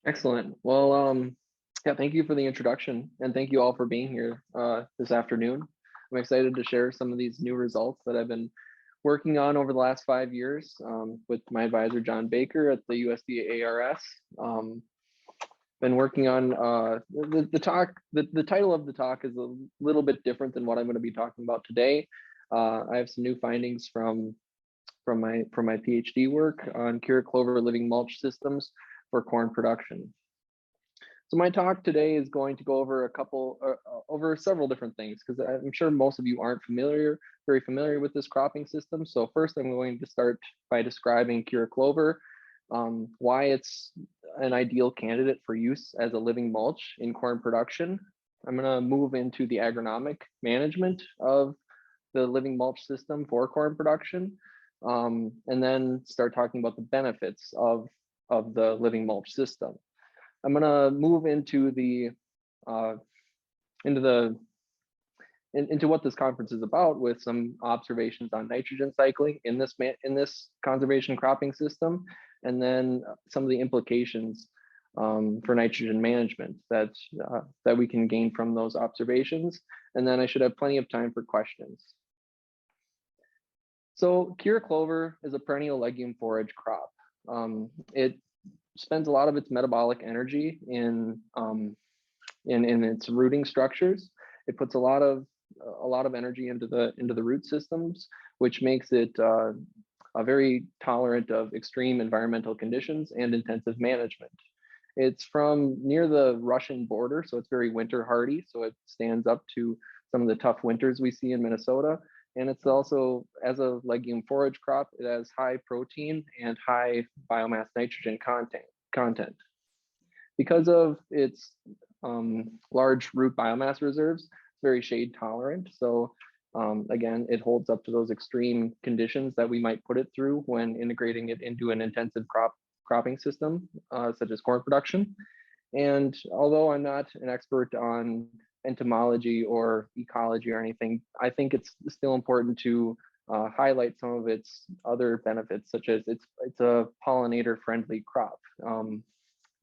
Excellent. Well, yeah, thank you for the introduction and thank you all for being here this afternoon. I'm excited to share some of these new results that I've been working on over the last 5 years with my advisor, John Baker at the USDA ARS. Been working on the talk, the title of the talk is a little bit different than what I'm going to be talking about today. I have some new findings from my PhD work on Cura Clover living mulch systems for corn production. So my talk today is going to go over over several different things because I'm sure most of you aren't very familiar with this cropping system. So first, I'm going to start by describing Cura Clover, why it's an ideal candidate for use as a living mulch in corn production. I'm going to move into the agronomic management of the living mulch system for corn production, and then start talking about the benefits of the living mulch system. I'm going to move into into what this conference is about with some observations on nitrogen cycling in this conservation cropping system, and then some of the implications for nitrogen management that we can gain from those observations. And then I should have plenty of time for questions. So Cura clover is a perennial legume forage crop. It spends a lot of its metabolic energy in its rooting structures. It puts a lot of energy into the root systems, which makes it very tolerant of extreme environmental conditions and intensive management. It's from near the Russian border, so it's very winter hardy. So it stands up to some of the tough winters we see in Minnesota. And it's also, as a legume forage crop, it has high protein and high biomass nitrogen content. Because of its large root biomass reserves, it's very shade tolerant. So again, it holds up to those extreme conditions that we might put it through when integrating it into an intensive cropping system, such as corn production. And although I'm not an expert on entomology or ecology or anything, I think it's still important to highlight some of its other benefits, such as it's a pollinator friendly crop.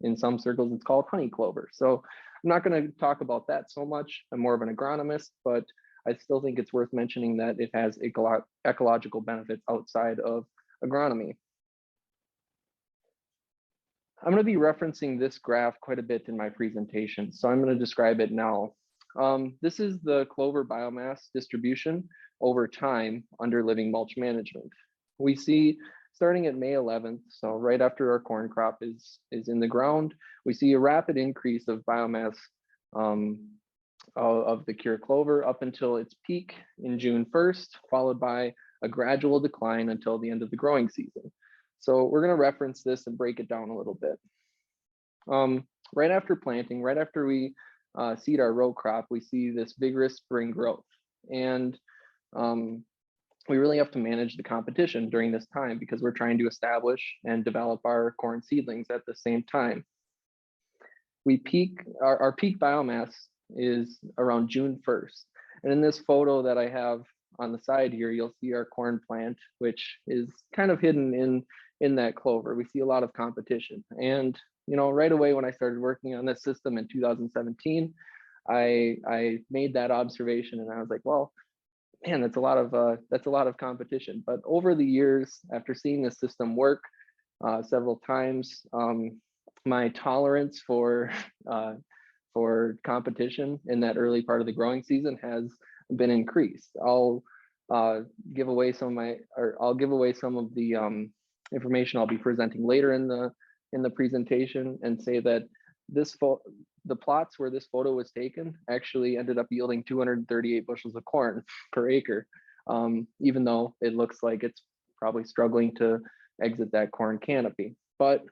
In some circles, it's called honey clover. So I'm not going to talk about that so much. I'm more of an agronomist, but I still think it's worth mentioning that it has ecological benefits outside of agronomy. I'm going to be referencing this graph quite a bit in my presentation, so I'm going to describe it now. This is the clover biomass distribution over time under living mulch management. We see starting at May 11th, so right after our corn crop is in the ground, we see a rapid increase of biomass of the Cura clover up until its peak in June 1st, followed by a gradual decline until the end of the growing season. So we're going to reference this and break it down a little bit. Right after planting, right after we seed our row crop, we see this vigorous spring growth. And we really have to manage the competition during this time because we're trying to establish and develop our corn seedlings at the same time. Our peak biomass is around June 1st. And in this photo that I have on the side here, you'll see our corn plant, which is kind of hidden in that clover. We see a lot of competition. And right away when I started working on this system in 2017, I made that observation and I was like, well, man, that's a lot of competition. But over the years, after seeing this system work several times, my tolerance for competition in that early part of the growing season has been increased. I'll give away some of the information I'll be presenting later in the presentation and say that the plots where this photo was taken actually ended up yielding 238 bushels of corn per acre, even though it looks like it's probably struggling to exit that corn canopy. But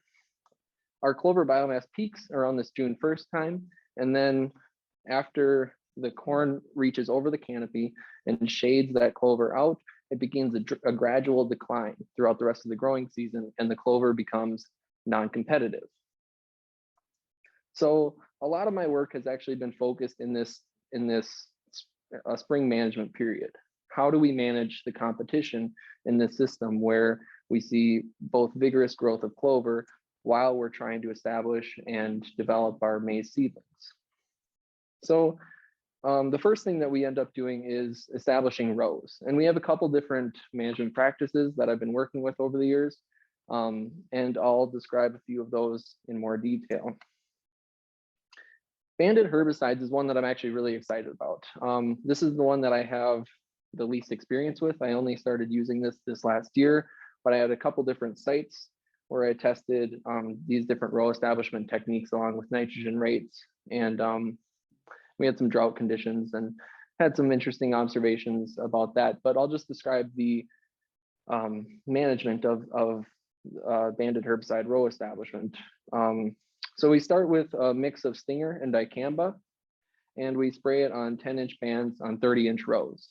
our clover biomass peaks around this June 1st time, and then after the corn reaches over the canopy and shades that clover out, it begins a gradual decline throughout the rest of the growing season, and the clover becomes non-competitive. So a lot of my work has actually been focused in this spring management period. How do we manage the competition in this system where we see both vigorous growth of clover while we're trying to establish and develop our maize seedlings. So the first thing that we end up doing is establishing rows. And we have a couple different management practices that I've been working with over the years. And I'll describe a few of those in more detail. Banded herbicides is one that I'm actually really excited about. This is the one that I have the least experience with. I only started using this last year, but I had a couple different sites where I tested these different row establishment techniques along with nitrogen rates. And we had some drought conditions and had some interesting observations about that. But I'll just describe the management of banded herbicide row establishment. So we start with a mix of stinger and dicamba, and we spray it on 10-inch bands on 30-inch rows.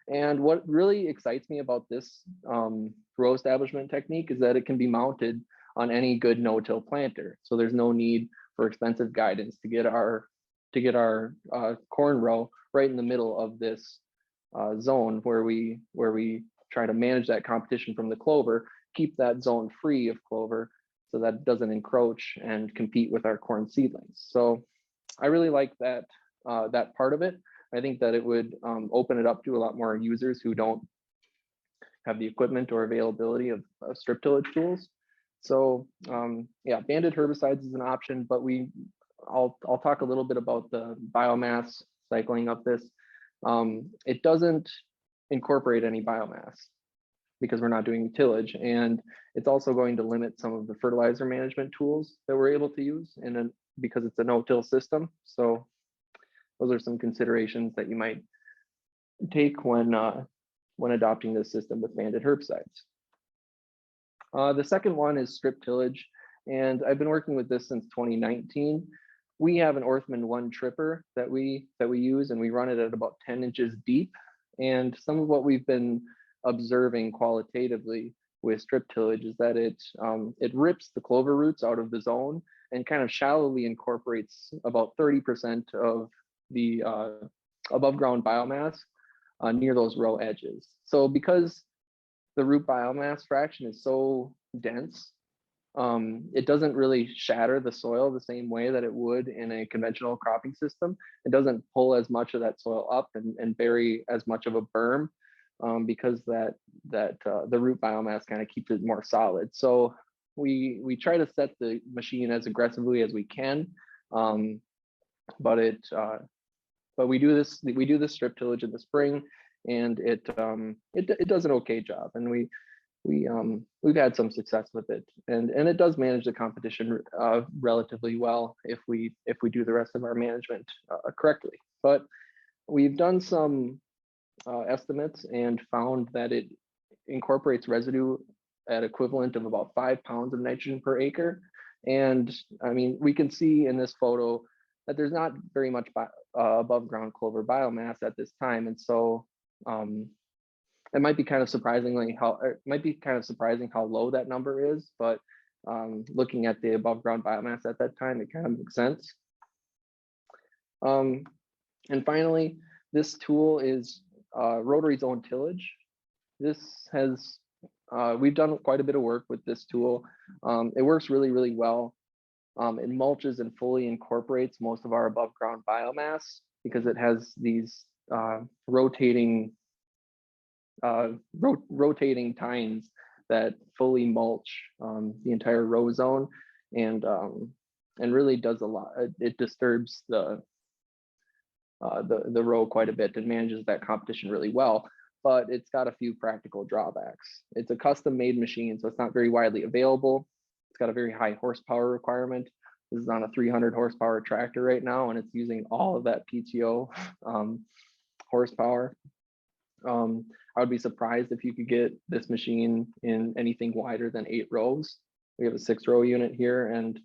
And what really excites me about this row establishment technique is that it can be mounted on any good no-till planter. So there's no need for expensive guidance to get our corn row right in the middle of this zone where we try to manage that competition from the clover, keep that zone free of clover so that it doesn't encroach and compete with our corn seedlings. So I really like that that part of it. I think that it would open it up to a lot more users who don't have the equipment or availability of strip tillage tools. So yeah, banded herbicides is an option, but I'll talk a little bit about the biomass cycling of this. It doesn't incorporate any biomass because we're not doing tillage, and it's also going to limit some of the fertilizer management tools that we're able to use because it's a no-till system. So those are some considerations that you might take when adopting this system with banded herbicides. The second one is strip tillage, and I've been working with this since 2019. We have an Orthman 1 tripper that we use, and we run it at about 10 inches deep. And some of what we've been observing qualitatively with strip tillage is that it rips the clover roots out of the zone and kind of shallowly incorporates about 30% of the above ground biomass near those row edges. So because the root biomass fraction is so dense, it doesn't really shatter the soil the same way that it would in a conventional cropping system. It doesn't pull as much of that soil up and bury as much of a berm because the root biomass kind of keeps it more solid. So we try to set the machine as aggressively as we can, but we do this strip tillage in the spring, and it does an okay job, and we've had some success with it, and it does manage the competition relatively well if we do the rest of our management correctly. But we've done some estimates and found that it incorporates residue at equivalent of about 5 pounds of nitrogen per acre. And I mean, we can see in this photo that there's not very much above ground clover biomass at this time, and so it might be kind of surprising how low that number is, but looking at the above ground biomass at that time, it kind of makes sense. And finally, this tool is Rotary's own tillage. We've done quite a bit of work with this tool. It works really, really well. It mulches and fully incorporates most of our above ground biomass because it has these rotating tines that fully mulch the entire row zone, and really does a lot. It disturbs the row quite a bit and manages that competition really well, but it's got a few practical drawbacks. It's a custom made machine, so it's not very widely available. It's got a very high horsepower requirement. This is on a 300 horsepower tractor right now, and it's using all of that PTO horsepower. I would be surprised if you could get this machine in anything wider than 8 rows. We have a 6-row unit here, and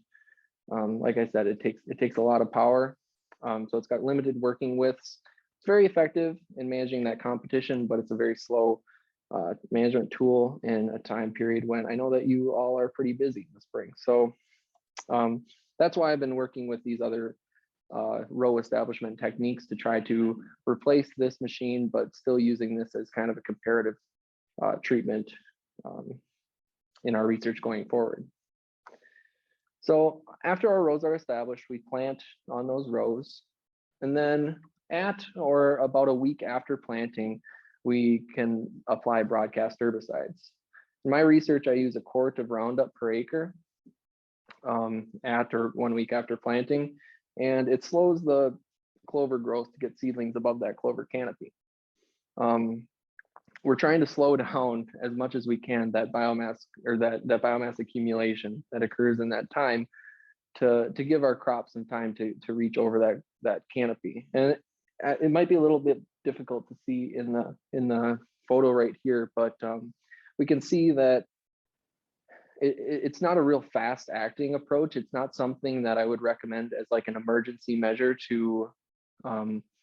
like I said, it takes a lot of power. So it's got limited working widths. It's very effective in managing that competition, but it's a very slow management tool in a time period when I know that you all are pretty busy in the spring. So that's why I've been working with these other row establishment techniques to try to replace this machine, but still using this as kind of a comparative treatment in our research going forward. So after our rows are established, we plant on those rows. And then at or about a week after planting, we can apply broadcast herbicides. In my research, I use a quart of Roundup per acre at or 1 week after planting, and it slows the clover growth to get seedlings above that clover canopy. We're trying to slow down as much as we can that biomass or that biomass accumulation that occurs in that time to give our crops some time to reach over that canopy. And it might be a little bit difficult to see in the photo right here, but we can see that it's not a real fast acting approach. It's not something that I would recommend as like an emergency measure to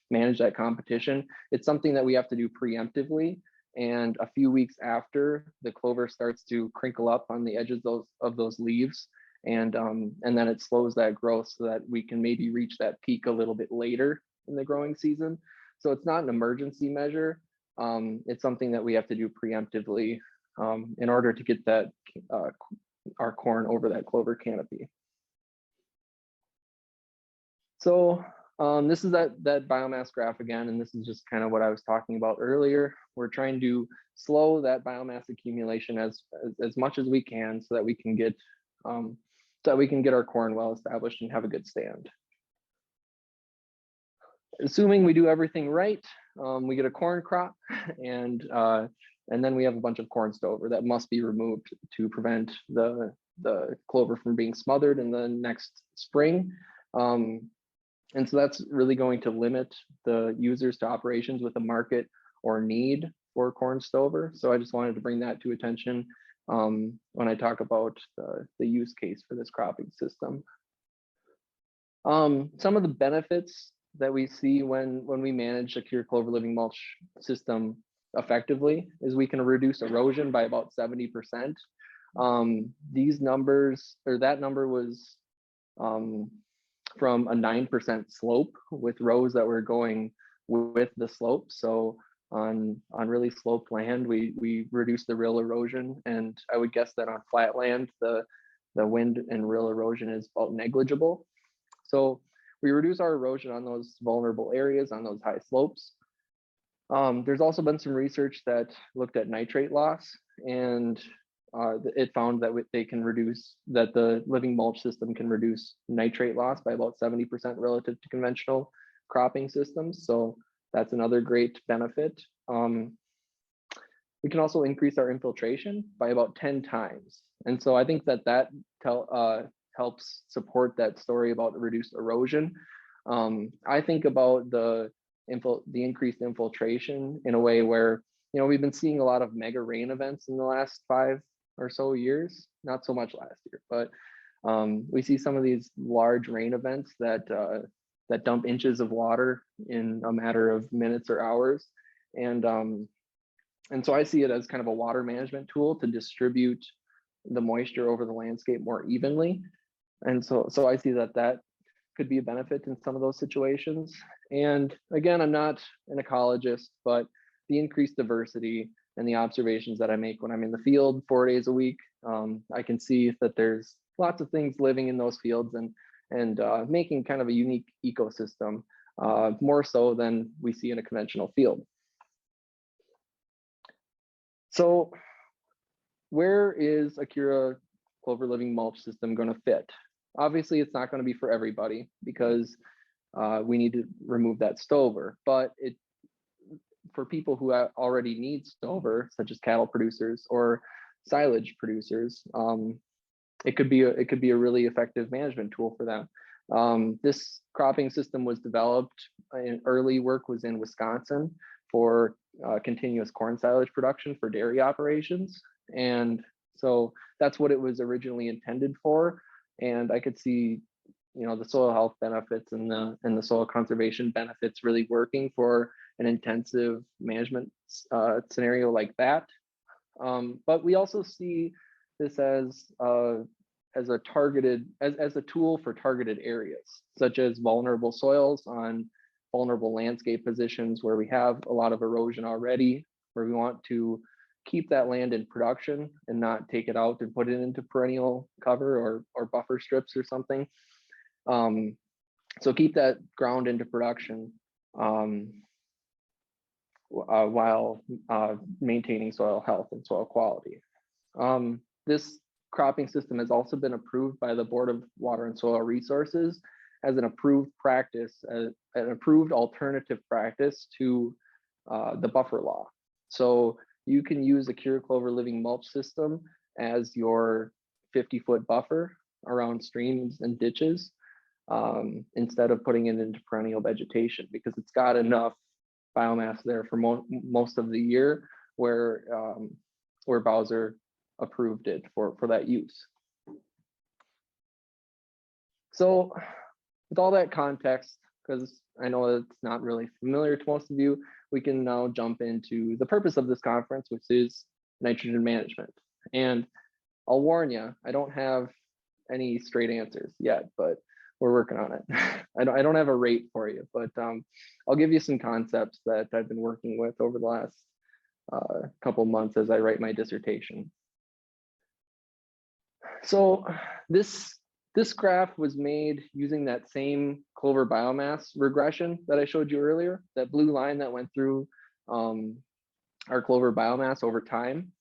manage that competition. It's something that we have to do preemptively. And a few weeks after the clover starts to crinkle up on the edges of those leaves, and then it slows that growth so that we can maybe reach that peak a little bit later in the growing season. So it's not an emergency measure. It's something that we have to do preemptively in order to get that our corn over that clover canopy. So this is that biomass graph again, and this is just kind of what I was talking about earlier. We're trying to slow that biomass accumulation as much as we can so that we can get our corn well established and have a good stand. Assuming we do everything right, we get a corn crop, and then we have a bunch of corn stover that must be removed to prevent the clover from being smothered in the next spring. And so that's really going to limit the users to operations with a market or need for corn stover. So I just wanted to bring that to attention when I talk about the use case for this cropping system. Some of the benefits that we see when we manage a cured clover living mulch system effectively is we can reduce erosion by about 70%. These numbers, or that number was from a 9% slope with rows that were going with the slope. So on really sloped land, we reduce the rill erosion, and I would guess that on flat land, the wind and rill erosion is about negligible. So we reduce our erosion on those vulnerable areas, on those high slopes. There's also been some research that looked at nitrate loss, and it found that the living mulch system can reduce nitrate loss by about 70% relative to conventional cropping systems. So that's another great benefit. We can also increase our infiltration by about 10 times. And so I think that helps support that story about reduced erosion. I think about the increased infiltration in a way where, we've been seeing a lot of mega rain events in the last 5 or so years, not so much last year, but we see some of these large rain events that dump inches of water in a matter of minutes or hours. And so I see it as kind of a water management tool to distribute the moisture over the landscape more evenly. And so I see that could be a benefit in some of those situations. And again, I'm not an ecologist, but the increased diversity and the observations that I make when I'm in the field 4 days a week, I can see that there's lots of things living in those fields and making kind of a unique ecosystem, more so than we see in a conventional field. So where is a Kura clover living mulch system going to fit? Obviously, it's not going to be for everybody because we need to remove that stover, but for people who already need stover, such as cattle producers or silage producers, it could be a really effective management tool for them. This cropping system was developed in early work was in Wisconsin for continuous corn silage production for dairy operations, and so that's what it was originally intended for. And I could see, the soil health benefits and the soil conservation benefits really working for an intensive management scenario like that. But we also see this as a tool for targeted areas, such as vulnerable soils on vulnerable landscape positions where we have a lot of erosion already, where we want to keep that land in production and not take it out and put it into perennial cover or buffer strips or something. So keep that ground into production while maintaining soil health and soil quality. This cropping system has also been approved by the Board of Water and Soil Resources as an approved practice, an approved alternative practice to the buffer law. So you can use a Cura Clover living mulch system as your 50-foot buffer around streams and ditches instead of putting it into perennial vegetation, because it's got enough biomass there for most of the year where Bowser approved it for that use. So with all that context, because I know it's not really familiar to most of you, we can now jump into the purpose of this conference, which is nitrogen management. And I'll warn you, I don't have any straight answers yet, but we're working on it. I don't have a rate for you, but I'll give you some concepts that I've been working with over the last couple months as I write my dissertation. So this graph was made using that same Clover biomass regression that I showed you earlier, that blue line that went through our Clover biomass over time.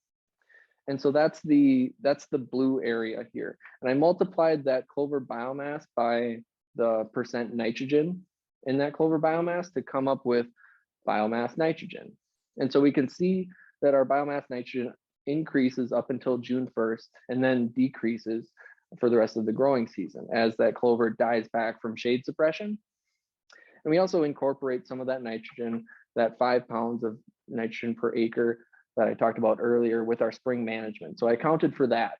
And so that's the blue area here. And I multiplied that Clover biomass by the percent nitrogen in that Clover biomass to come up with biomass nitrogen. And so we can see that our biomass nitrogen increases up until June 1st and then decreases for the rest of the growing season as that clover dies back from shade suppression. And we also incorporate some of that nitrogen, that 5 pounds of nitrogen per acre that I talked about earlier, with our spring management. So I accounted for that.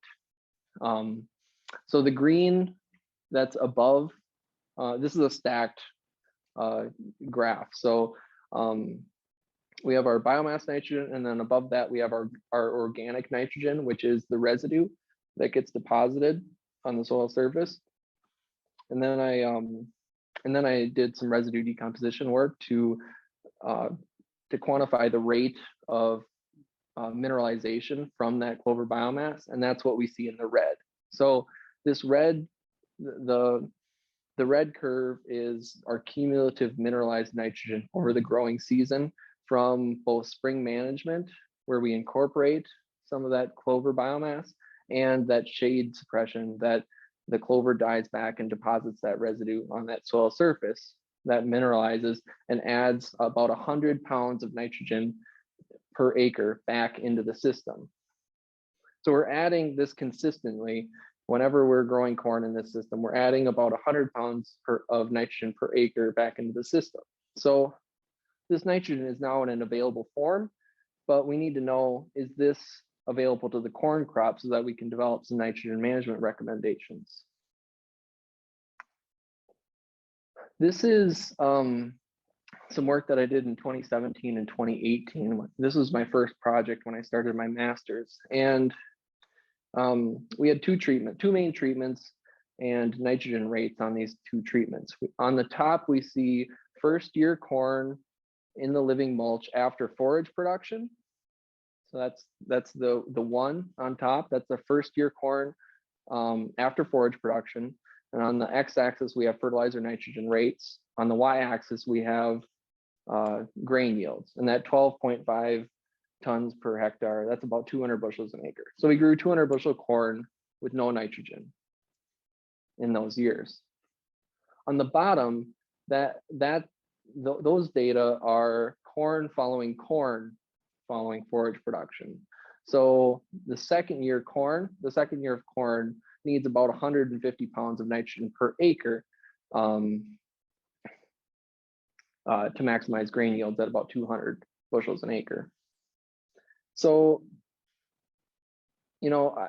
So the green that's above, this is a stacked graph. So we have our biomass nitrogen, and then above that we have our organic nitrogen, which is the residue that gets deposited on the soil surface. And then I did some residue decomposition work to quantify the rate of mineralization from that Clover biomass, and that's what we see in the red. So this red, the red curve is our cumulative mineralized nitrogen over the growing season from both spring management, where we incorporate some of that Clover biomass, and that shade suppression that the clover dies back and deposits that residue on that soil surface that mineralizes and adds about 100 pounds of nitrogen per acre back into the system. So we're adding this consistently. Whenever we're growing corn in this system, we're adding about 100 pounds of nitrogen per acre back into the system. So this nitrogen is now in an available form, but we need to know, is this available to the corn crop so that we can develop some nitrogen management recommendations? This is some work that I did in 2017 and 2018. This was my first project when I started my master's, and we had two main treatments and nitrogen rates on these two treatments. On the top, we see first year corn in the living mulch after forage production. So that's the one on top. That's the first year corn after forage production. And on the x-axis, we have fertilizer nitrogen rates. On the y-axis, we have grain yields, and that 12.5 tons per hectare, that's about 200 bushels an acre. So we grew 200 bushel corn with no nitrogen in those years. On the bottom, those data are corn following forage production. So the second year of corn needs about 150 pounds of nitrogen per acre to maximize grain yields at about 200 bushels an acre. So, you know,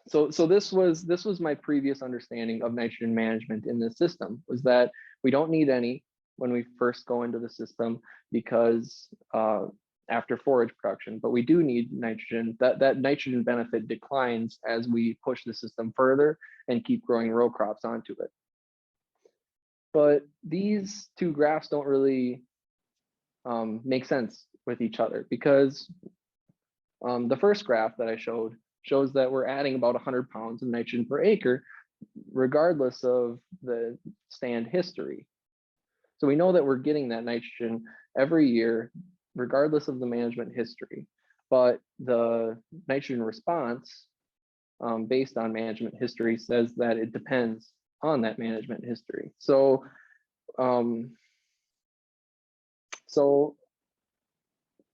so this was my previous understanding of nitrogen management in this system, was that we don't need any when we first go into the system because after forage production, but we do need nitrogen. That nitrogen benefit declines as we push the system further and keep growing row crops onto it. But these two graphs don't really make sense with each other, because The first graph that I showed shows that we're adding about 100 pounds of nitrogen per acre, regardless of the stand history. So we know that we're getting that nitrogen every year, regardless of the management history. But the nitrogen response, based on management history, says that it depends on that management history. So,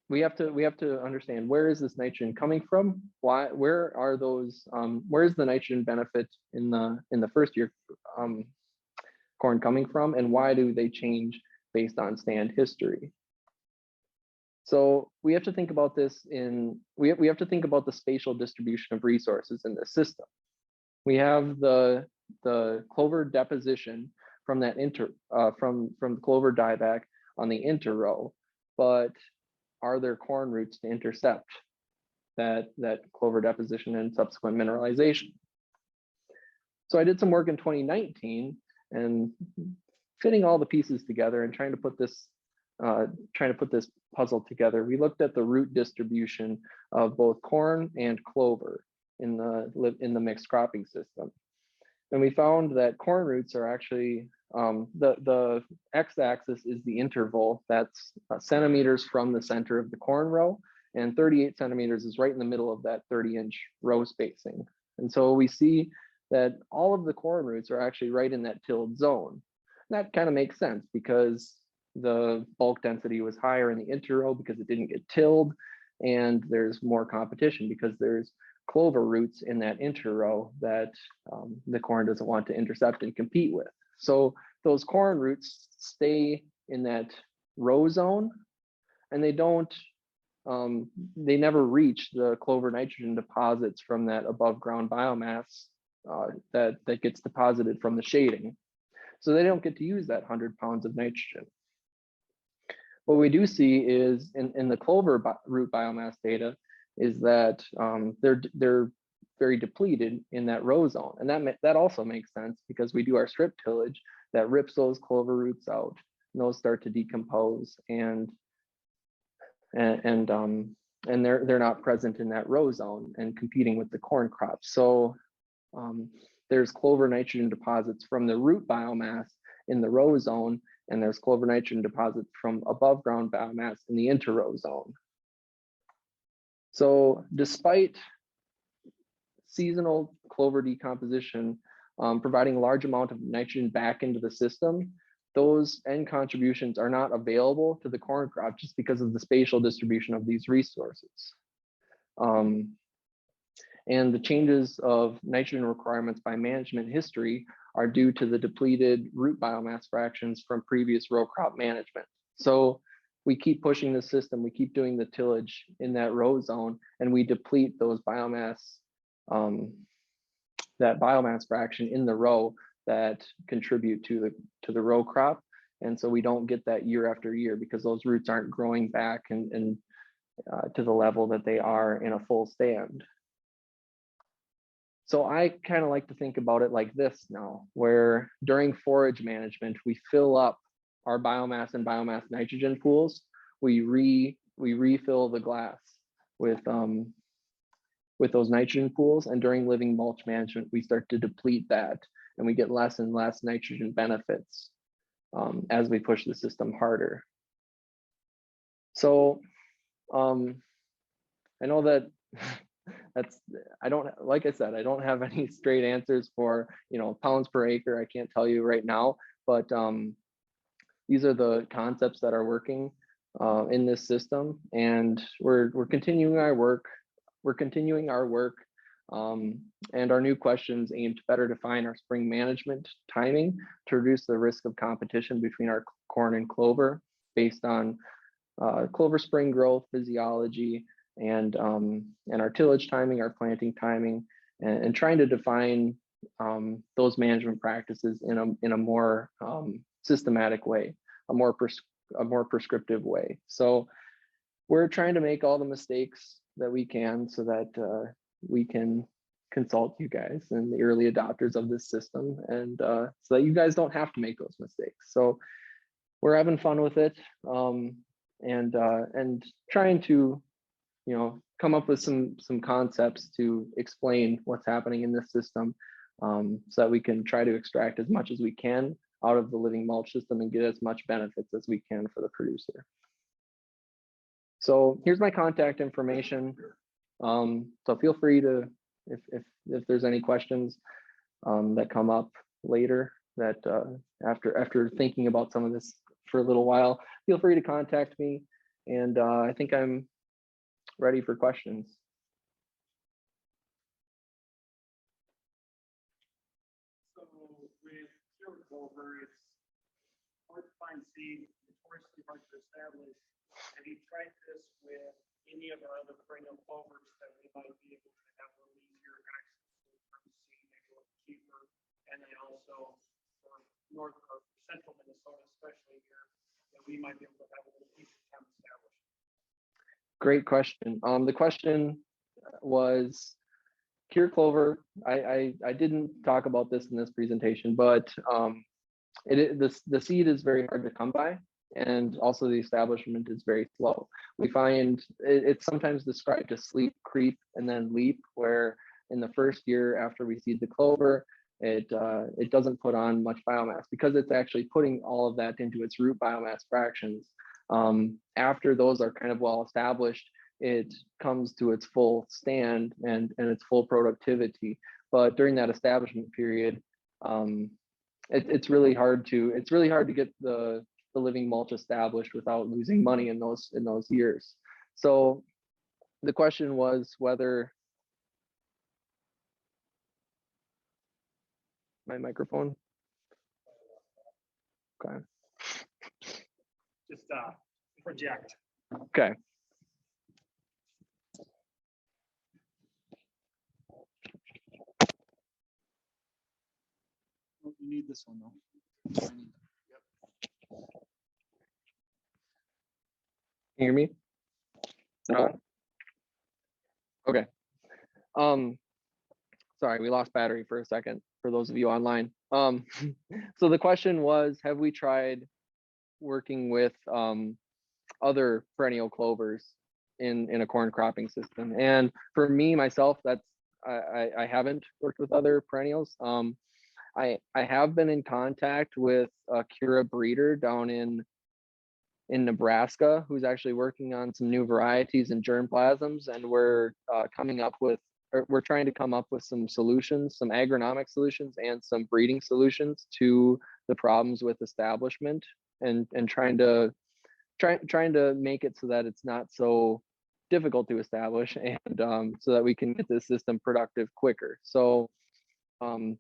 we have to understand, where is this nitrogen coming from? Where are those? Where's the nitrogen benefit in the first year corn coming from, and why do they change based on stand history? So we have to think about this we have to think about the spatial distribution of resources in this system. We have the clover deposition from that from the clover dieback on the inter row, but are there corn roots to intercept that clover deposition and subsequent mineralization? So I did some work in 2019 and fitting all the pieces together and trying to put this puzzle together. We looked at the root distribution of both corn and clover in the mixed cropping system, and we found that corn roots are actually the x-axis is the interval, that's centimeters from the center of the corn row, and 38 centimeters is right in the middle of that 30-inch row spacing. And so we see that all of the corn roots are actually right in that tilled zone. And that kind of makes sense because the bulk density was higher in the interrow because it didn't get tilled, and there's more competition because there's clover roots in that interrow that the corn doesn't want to intercept and compete with. So those corn roots stay in that row zone, and they never reach the clover nitrogen deposits from that above ground biomass that gets deposited from the shading. So they don't get to use that 100 pounds of nitrogen. What we do see is in the clover root biomass data is that they're very depleted in that row zone, and that also makes sense because we do our strip tillage that rips those clover roots out, and those start to decompose, and they're not present in that row zone and competing with the corn crop. So there's clover nitrogen deposits from the root biomass in the row zone, and there's clover nitrogen deposits from above ground biomass in the interrow zone. So despite seasonal clover decomposition providing a large amount of nitrogen back into the system, those end contributions are not available to the corn crop just because of the spatial distribution of these resources. And the changes of nitrogen requirements by management history are due to the depleted root biomass fractions from previous row crop management. So we keep pushing the system, we keep doing the tillage in that row zone, and we deplete those biomass, that biomass fraction in the row that contribute to the row crop. And so we don't get that year after year because those roots aren't growing back and to the level that they are in a full stand. So I kind of like to think about it like this now, where during forage management, we fill up our biomass and biomass nitrogen pools. We refill the glass with those nitrogen pools, and during living mulch management, we start to deplete that, and we get less and less nitrogen benefits as we push the system harder. So I know that like I said, I don't have any straight answers for, pounds per acre. I can't tell you right now, but these are the concepts that are working in this system, and we're continuing our work. And our new questions aim to better define our spring management timing to reduce the risk of competition between our corn and clover based on clover spring growth physiology and our tillage timing, our planting timing, and trying to define those management practices in a more systematic way, a more prescriptive way. So we're trying to make all the mistakes that we can so that we can consult you guys and the early adopters of this system, and so that you guys don't have to make those mistakes. So we're having fun with it, and trying to come up with some concepts to explain what's happening in this system, so that we can try to extract as much as we can out of the living mulch system and get as much benefits as we can for the producer. So here's my contact information. So feel free to, if there's any questions that come up later, that after thinking about some of this for a little while, feel free to contact me. And I think I'm ready for questions. So with Clover, it's hard to find seed, notoriously hard to establish. Have you tried this with any of our other perennial clovers that we might be able to have a little easier access to from seed, maybe a little cheaper, and then also for north or central Minnesota, especially here, that we might be able to have a little easier time establishing? Great question. The question was Cure Clover. I didn't talk about this in this presentation, but the seed is very hard to come by, and also the establishment is very slow. We find it's sometimes described as sleep, creep, and then leap, where in the first year after we seed the clover, it doesn't put on much biomass because it's actually putting all of that into its root biomass fractions. After those are kind of well established, it comes to its full stand and its full productivity. But during that establishment period, it's really hard to get the living mulch established without losing money in those years. So the question was whether my microphone. Okay. Just project. Okay. You need this one though. Can you hear me? Is it on? Okay. Sorry, we lost battery for a second for those of you online. So the question was, have we tried working with other perennial clovers in a corn cropping system? And for me, myself, that's I haven't worked with other perennials. I have been in contact with a kura breeder down in Nebraska who's actually working on some new varieties and germplasms, and we're trying to come up with some solutions, some agronomic solutions and some breeding solutions to the problems with establishment, and trying to make it so that it's not so difficult to establish, and so that we can get this system productive quicker. So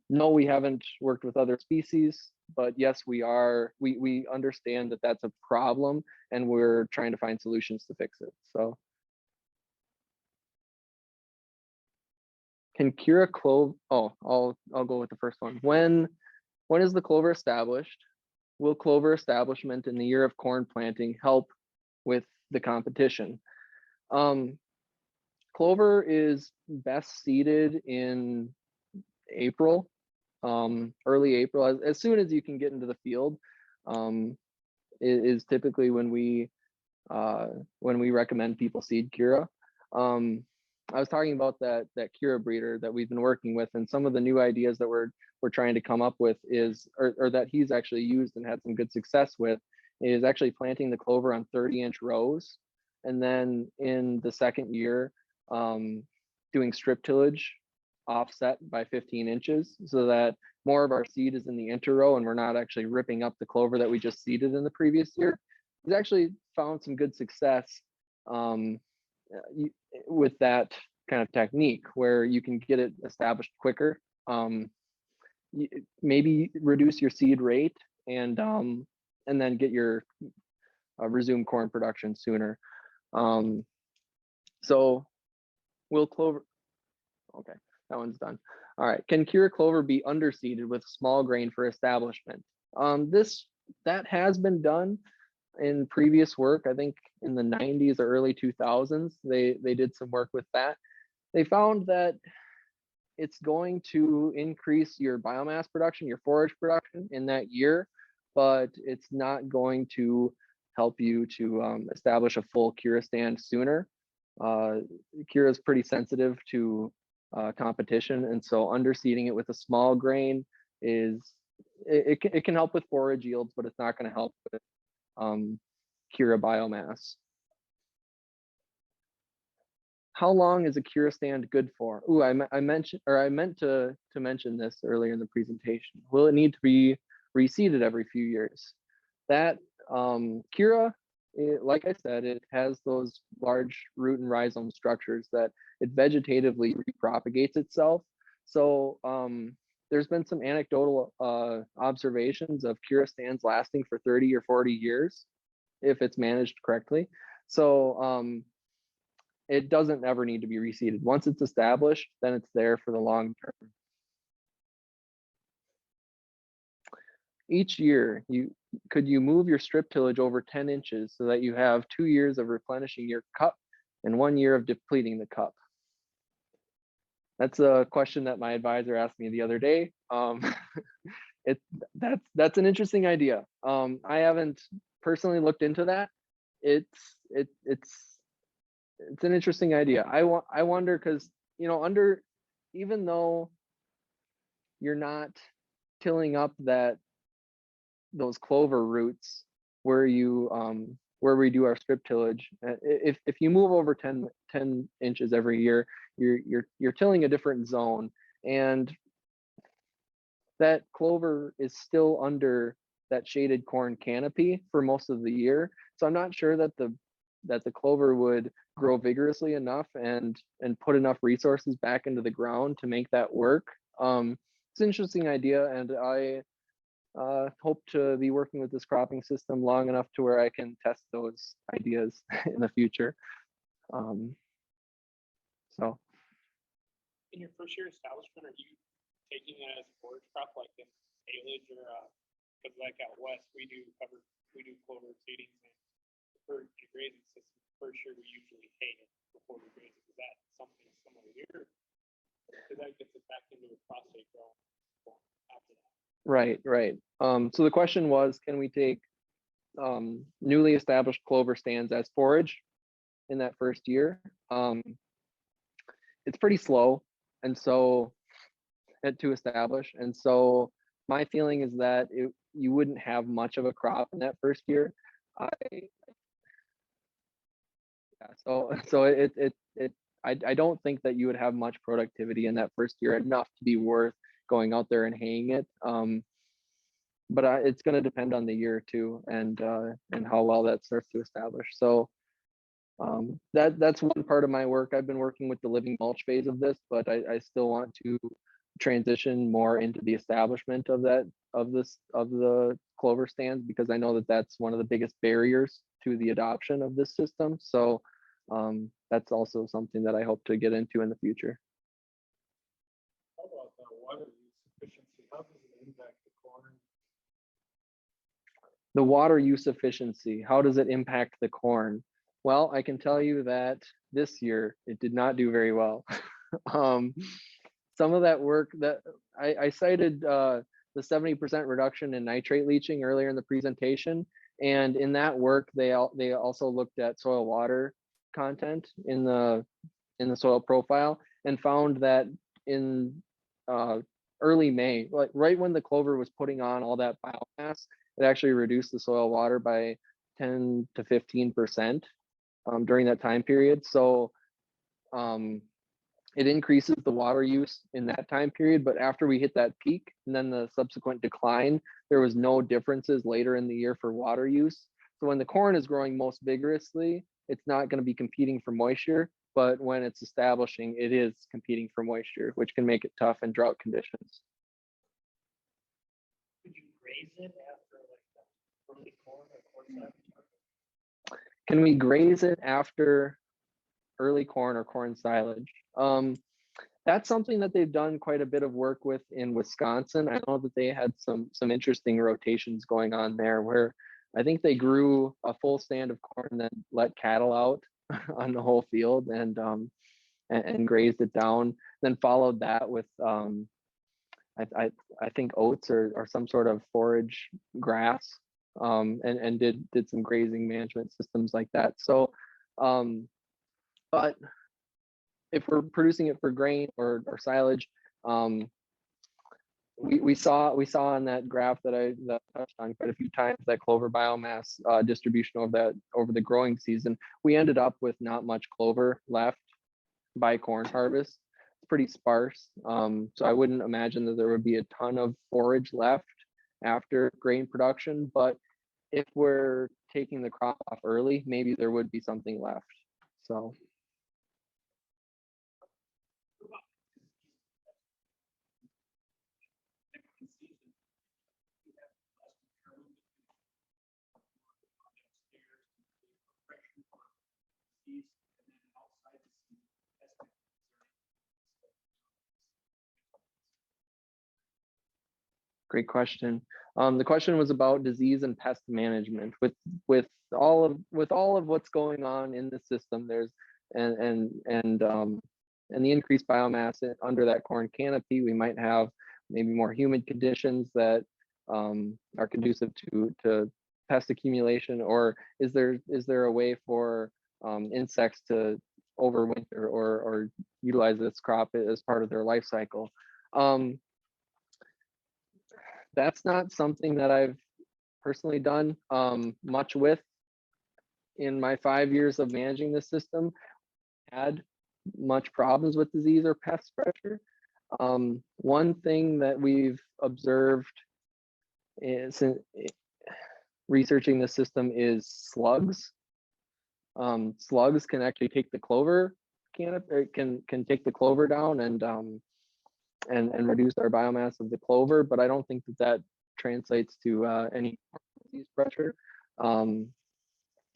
no, we haven't worked with other species, but yes, we understand that that's a problem, and we're trying to find solutions to fix it. So can Cura Clover? Oh, I'll go with the first one. When is the clover established? Will clover establishment in the year of corn planting help with the competition? Clover is best seeded in April, early April, as soon as you can get into the field, is typically when we recommend people seed Cura. I was talking about that Cura breeder that we've been working with, and some of the new ideas that we're trying to come up with is, or that he's actually used and had some good success with, is actually planting the clover on 30-inch rows, and then in the second year, doing strip tillage offset by 15 inches, so that more of our seed is in the interrow and we're not actually ripping up the clover that we just seeded in the previous year. He's actually found some good success with that kind of technique, where you can get it established quicker, maybe reduce your seed rate, and then get your resume corn production sooner. So will clover, okay, that one's done. All right, can Cura Clover be underseeded with small grain for establishment? That has been done in previous work. I think in the 90s or early 2000s, they did some work with that. They found that it's going to increase your biomass production, your forage production in that year, but it's not going to help you to establish a full Cura stand sooner. Kura is pretty sensitive to competition, and so underseeding it with a small grain is it can help with forage yields, but it's not going to help with Kura biomass. How long is a Kura stand good for? Ooh, I meant to mention this earlier in the presentation. Will it need to be reseeded every few years? That Kura, like I said, it has those large root and rhizome structures that it vegetatively repropagates itself. So there's been some anecdotal observations of Kura stands lasting for 30 or 40 years if it's managed correctly. So it doesn't ever need to be reseeded. Once it's established, then it's there for the long term. Each year, could you move your strip tillage over 10 inches so that you have 2 years of replenishing your cup and 1 year of depleting the cup? That's a question that my advisor asked me the other day. That's an interesting idea. I haven't personally looked into that. It's an interesting idea. I wonder, because even though you're not tilling up those clover roots where we do our strip tillage, if you move over 10 inches every year, you're tilling a different zone, and that clover is still under that shaded corn canopy for most of the year. So I'm not sure that the clover would grow vigorously enough and put enough resources back into the ground to make that work. It's an interesting idea, and I hope to be working with this cropping system long enough to where I can test those ideas in the future. So. In your first year establishment, are you taking it as a forage crop like in tillage, or because like out west we do clover seedings, and for the grazing system, first year we usually hay it before we graze it. Is that something similar here? Because that gets it back into a prostate grow after that. Right. So the question was, can we take newly established clover stands as forage in that first year? It's pretty slow, and so to establish, and so my feeling is that you wouldn't have much of a crop in that first year. I don't think that you would have much productivity in that first year, enough to be worth going out there and haying it. But it's going to depend on the year too, and how well that starts to establish. So that's one part of my work. I've been working with the living mulch phase of this, but I still want to transition more into the establishment of the clover stands, because I know that that's one of the biggest barriers to the adoption of this system. So that's also something that I hope to get into in the future. How about water use efficiency? How does it impact the corn? The water use efficiency, how does it impact the corn? Well, I can tell you that this year it did not do very well. Some of that work that I cited, the 70% reduction in nitrate leaching earlier in the presentation, and in that work they also looked at soil water content in the soil profile, and found that in early May, like right when the clover was putting on all that biomass, it actually reduced the soil water by 10 to 15% during that time period. So it increases the water use in that time period, but after we hit that peak and then the subsequent decline, there was no differences later in the year for water use. So when the corn is growing most vigorously, it's not going to be competing for moisture, but when it's establishing, it is competing for moisture, which can make it tough in drought conditions. Could you graze it after like early corn or corn silage? Can we graze it after early corn or corn silage? That's something that they've done quite a bit of work with in Wisconsin. I know that they had some interesting rotations going on there, where I think they grew a full stand of corn and then let cattle out on the whole field and grazed it down. Then followed that with I think oats or some sort of forage grass, and did some grazing management systems like that. So But if we're producing it for grain or silage, we saw on that graph that I touched on quite a few times, that clover biomass distribution over the growing season. We ended up with not much clover left by corn harvest. It's pretty sparse. So I wouldn't imagine that there would be a ton of forage left after grain production. But if we're taking the crop off early, maybe there would be something left. So. Great question. The question was about disease and pest management. With all of what's going on in the system, there's and the increased biomass under that corn canopy, we might have maybe more humid conditions that are conducive to pest accumulation. Or is there a way for insects to overwinter or utilize this crop as part of their life cycle? That's not something that I've personally done much with in my 5 years of managing the system. Had much problems with disease or pest pressure. One thing that we've observed is researching the system is slugs. Slugs can actually take the clover canopy, can take the clover down and reduce our biomass of the clover, but I don't think that translates to any disease pressure.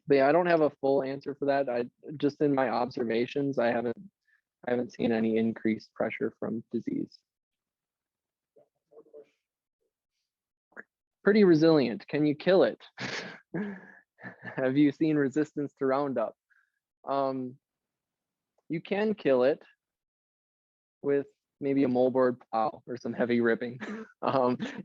But yeah, I don't have a full answer for that. I just, in my observations, I haven't seen any increased pressure from disease. Pretty resilient. Can you kill it? Have you seen resistance to Roundup? You can kill it with maybe a moldboard plow or some heavy ripping.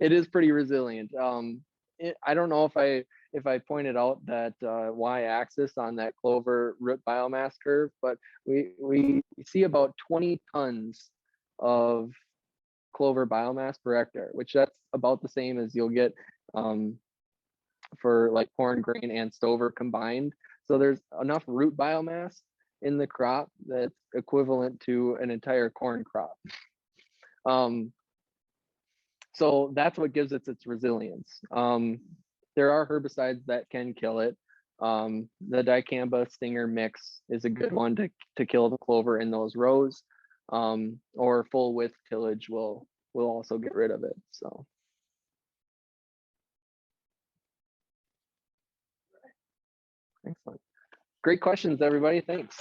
It is pretty resilient. I don't know if I pointed out that y-axis on that clover root biomass curve, but we see about 20 tons of clover biomass per hectare, which that's about the same as you'll get for like corn, grain, and stover combined. So there's enough root biomass in the crop that's equivalent to an entire corn crop. So that's what gives it its resilience. There are herbicides that can kill it. The dicamba stinger mix is a good one to kill the clover in those rows, or full width tillage will also get rid of it. So. Excellent. Great questions, everybody. Thanks.